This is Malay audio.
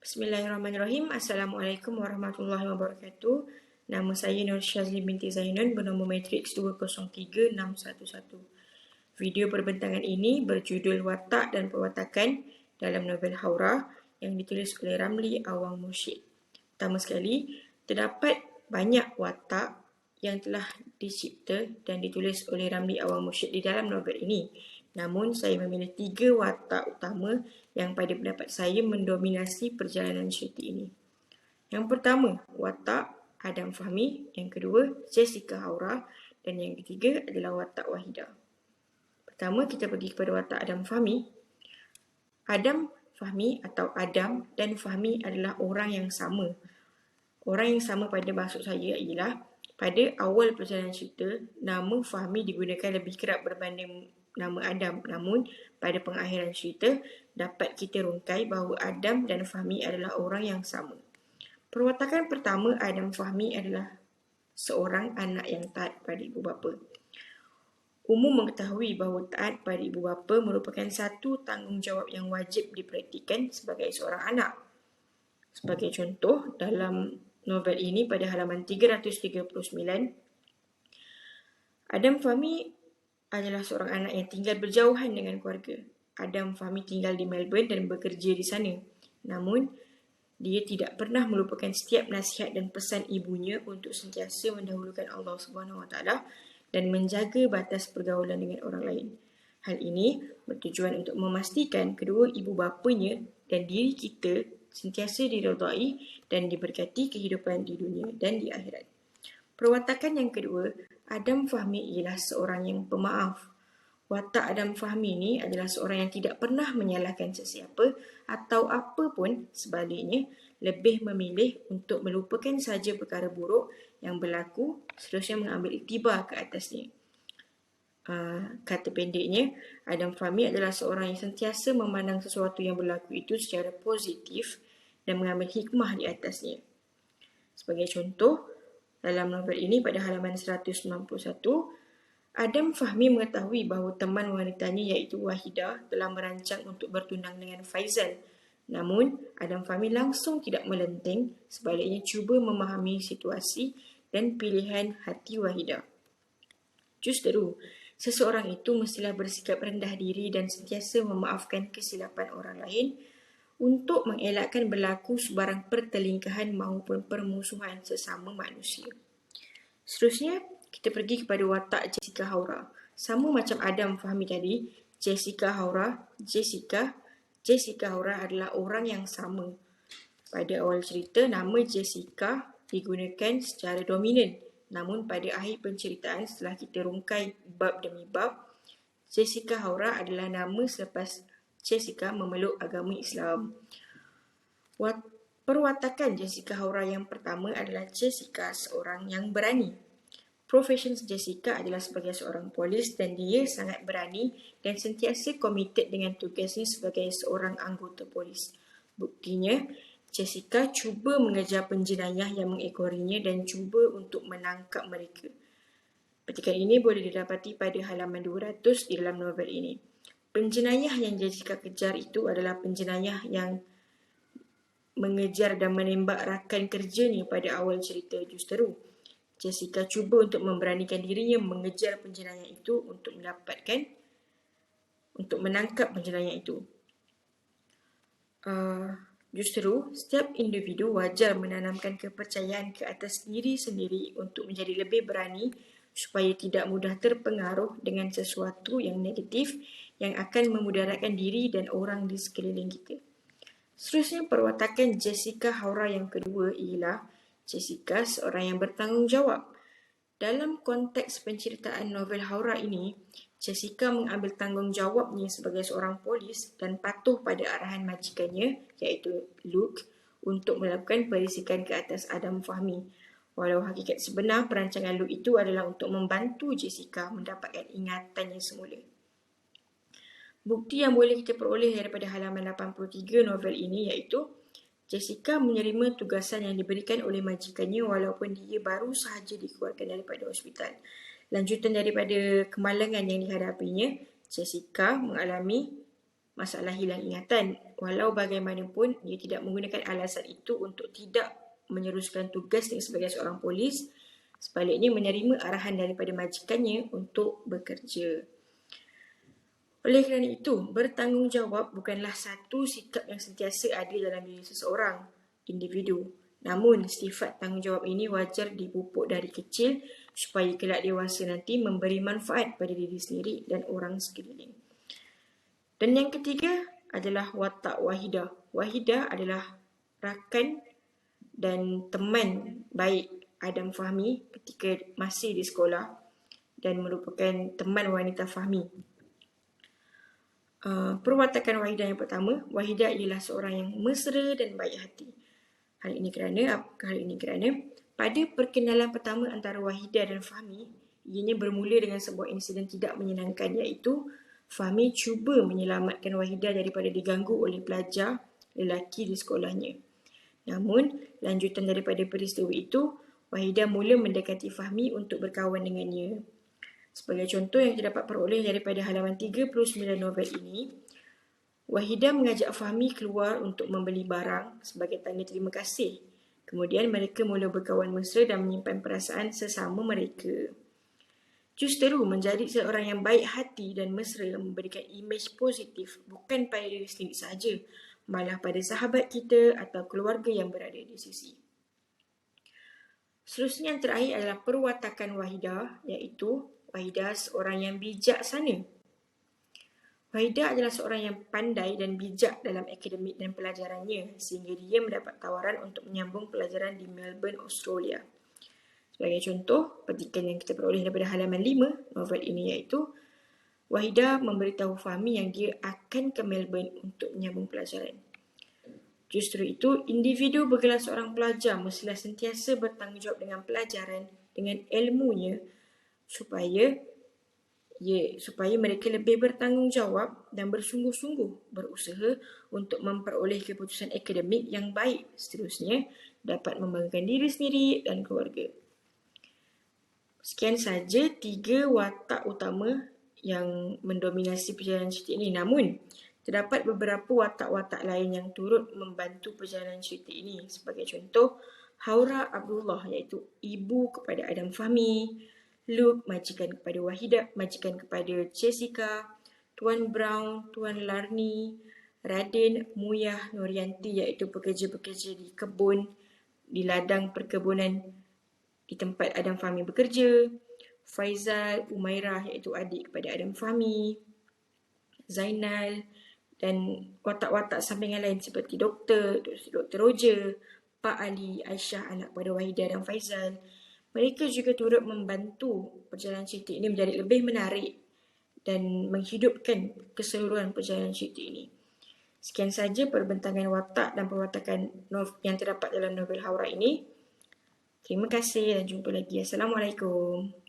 Bismillahirrahmanirrahim. Assalamualaikum warahmatullahi wabarakatuh. Nama saya Nur Syazli binti Zainun bernombor matriks 203611. Video perbentangan ini berjudul Watak dan Perwatakan dalam novel Haura yang ditulis oleh Ramli Awang Mursyid. Pertama sekali, terdapat banyak watak yang telah dicipta dan ditulis oleh Ramli Awang Mursyid di dalam novel ini. Namun, saya memilih 3 watak utama yang pada pendapat saya mendominasi perjalanan cerita ini. Yang pertama, watak Adam Fahmi. Yang kedua, Jessica Haura. Dan yang ketiga adalah watak Wahidah. Pertama, kita pergi kepada watak Adam Fahmi. Adam Fahmi atau Adam dan Fahmi adalah orang yang sama. Orang yang sama pada maksud saya ialah pada awal perjalanan cerita, nama Fahmi digunakan lebih kerap berbanding nama Adam. Namun, pada pengakhiran cerita, dapat kita rungkai bahawa Adam dan Fahmi adalah orang yang sama. Perwatakan pertama Adam Fahmi adalah seorang anak yang taat pada ibu bapa. Umum mengetahui bahawa taat pada ibu bapa merupakan satu tanggungjawab yang wajib dipraktikkan sebagai seorang anak. Sebagai contoh, dalam novel ini pada halaman 339, Adam Fahmi adalah seorang anak yang tinggal berjauhan dengan keluarga. Adam Fahmi tinggal di Melbourne dan bekerja di sana. Namun, dia tidak pernah melupakan setiap nasihat dan pesan ibunya untuk sentiasa mendahulukan Allah SWT dan menjaga batas pergaulan dengan orang lain. Hal ini bertujuan untuk memastikan kedua ibu bapanya dan diri kita sentiasa diridai dan diberkati kehidupan di dunia dan di akhirat. Perwatakan yang kedua, Adam Fahmi ialah seorang yang pemaaf. Watak Adam Fahmi ini adalah seorang yang tidak pernah menyalahkan sesiapa atau apa pun, sebaliknya lebih memilih untuk melupakan saja perkara buruk yang berlaku, seterusnya mengambil iktibar ke atasnya. Kata pendeknya, Adam Fahmi adalah seorang yang sentiasa memandang sesuatu yang berlaku itu secara positif dan mengambil hikmah di atasnya. Sebagai contoh, dalam novel ini pada halaman 191, Adam Fahmi mengetahui bahawa teman wanitanya iaitu Wahidah telah merancang untuk bertunang dengan Faizal. Namun, Adam Fahmi langsung tidak melenteng, sebaliknya cuba memahami situasi dan pilihan hati Wahidah. Justeru, seseorang itu mestilah bersikap rendah diri dan sentiasa memaafkan kesilapan orang lain untuk mengelakkan berlaku sebarang pertelingkahan maupun permusuhan sesama manusia. Seterusnya, kita pergi kepada watak Jessica Haura. Sama macam Adam Fahmi tadi, Jessica Haura adalah orang yang sama. Pada awal cerita, nama Jessica digunakan secara dominan. Namun pada akhir penceritaan, setelah kita rungkai bab demi bab, Jessica Haura adalah nama selepas Jessica memeluk agama Islam. Perwatakan Jessica Haura yang pertama adalah Jessica seorang yang berani. Profession Jessica adalah sebagai seorang polis dan dia sangat berani dan sentiasa komited dengan tugasnya sebagai seorang anggota polis. Buktinya, Jessica cuba mengejar penjenayah yang mengekorinya dan cuba untuk menangkap mereka. Petikan ini boleh didapati pada halaman 200 di dalam novel ini. Penjenayah yang Jessica kejar itu adalah penjenayah yang mengejar dan menembak rakan kerjanya pada awal cerita. Justeru, Jessica cuba untuk memberanikan dirinya mengejar penjenayah itu untuk menangkap penjenayah itu. Justeru, setiap individu wajar menanamkan kepercayaan ke atas diri sendiri untuk menjadi lebih berani supaya tidak mudah terpengaruh dengan sesuatu yang negatif yang akan memudaratkan diri dan orang di sekeliling kita. Seterusnya, perwatakan Jessica Haura yang kedua ialah Jessica seorang yang bertanggungjawab. Dalam konteks penceritaan novel Haura ini, Jessica mengambil tanggungjawabnya sebagai seorang polis dan patuh pada arahan majikannya iaitu Luke untuk melakukan perisikan ke atas Adam Fahmi. Walau hakikat sebenar perancangan Luke itu adalah untuk membantu Jessica mendapatkan ingatannya semula. Bukti yang boleh kita peroleh daripada halaman 83 novel ini iaitu Jessica menerima tugasan yang diberikan oleh majikannya walaupun dia baru sahaja dikeluarkan daripada hospital. Lanjutan daripada kemalangan yang dihadapinya, Jessica mengalami masalah hilang ingatan. Walau bagaimanapun, dia tidak menggunakan alasan itu untuk tidak meneruskan tugasnya sebagai seorang polis. Sebaliknya menerima arahan daripada majikannya untuk bekerja. Oleh kerana itu, bertanggungjawab bukanlah satu sikap yang sentiasa ada dalam diri seseorang individu. Namun, sifat tanggungjawab ini wajar dipupuk dari kecil supaya kelak dewasa nanti memberi manfaat pada diri sendiri dan orang sekeliling. Dan yang ketiga adalah watak Wahidah. Wahidah adalah rakan dan teman baik Adam Fahmi ketika masih di sekolah dan merupakan teman wanita Fahmi. Perwatakan Wahidah yang pertama, Wahidah ialah seorang yang mesra dan baik hati. Hal ini kerana pada perkenalan pertama antara Wahidah dan Fahmi, ianya bermula dengan sebuah insiden tidak menyenangkan, iaitu Fahmi cuba menyelamatkan Wahidah daripada diganggu oleh pelajar lelaki di sekolahnya. Namun, lanjutan daripada peristiwa itu, Wahidah mula mendekati Fahmi untuk berkawan dengannya. Sebagai contoh yang kita dapat peroleh daripada halaman 39 novel ini, Wahidah mengajak Fahmi keluar untuk membeli barang sebagai tanda terima kasih. Kemudian mereka mula berkawan mesra dan menyimpan perasaan sesama mereka. Justeru menjadi seorang yang baik hati dan mesra memberikan imej positif bukan pada diri sendiri sahaja, malah pada sahabat kita atau keluarga yang berada di sisi. Seterusnya yang terakhir adalah perwatakan Wahidah, iaitu Wahidah seorang yang bijaksana. Wahidah adalah seorang yang pandai dan bijak dalam akademik dan pelajarannya sehingga dia mendapat tawaran untuk menyambung pelajaran di Melbourne, Australia. Sebagai contoh, petikan yang kita peroleh daripada halaman 5 novel ini iaitu Wahidah memberitahu Fahmi yang dia akan ke Melbourne untuk menyambung pelajaran. Justru itu, individu bergelar seorang pelajar mestilah sentiasa bertanggungjawab dengan pelajaran, dengan ilmunya supaya mereka lebih bertanggungjawab dan bersungguh-sungguh berusaha untuk memperoleh keputusan akademik yang baik, seterusnya dapat membanggakan diri sendiri dan keluarga. Sekian saja 3 watak utama yang mendominasi perjalanan cerita ini. Namun, terdapat beberapa watak-watak lain yang turut membantu perjalanan cerita ini. Sebagai contoh, Haura Abdullah iaitu ibu kepada Adam Fahmi, Luke majikan kepada Wahidah, majikan kepada Jessica, Tuan Brown, Tuan Larni, Radin, Muyah, Nurianti iaitu pekerja-pekerja di kebun, di ladang perkebunan di tempat Adam Fahmi bekerja, Faizal, Umairah iaitu adik kepada Adam Fahmi, Zainal dan watak-watak sampingan lain seperti Dr. Roger, Pak Ali, Aisyah anak kepada Wahidah dan Faizal. Mereka juga turut membantu perjalanan cerita ini menjadi lebih menarik dan menghidupkan keseluruhan perjalanan cerita ini. Sekian saja perbentangan watak dan perwatakan yang terdapat dalam novel Haura ini. Terima kasih dan jumpa lagi. Assalamualaikum.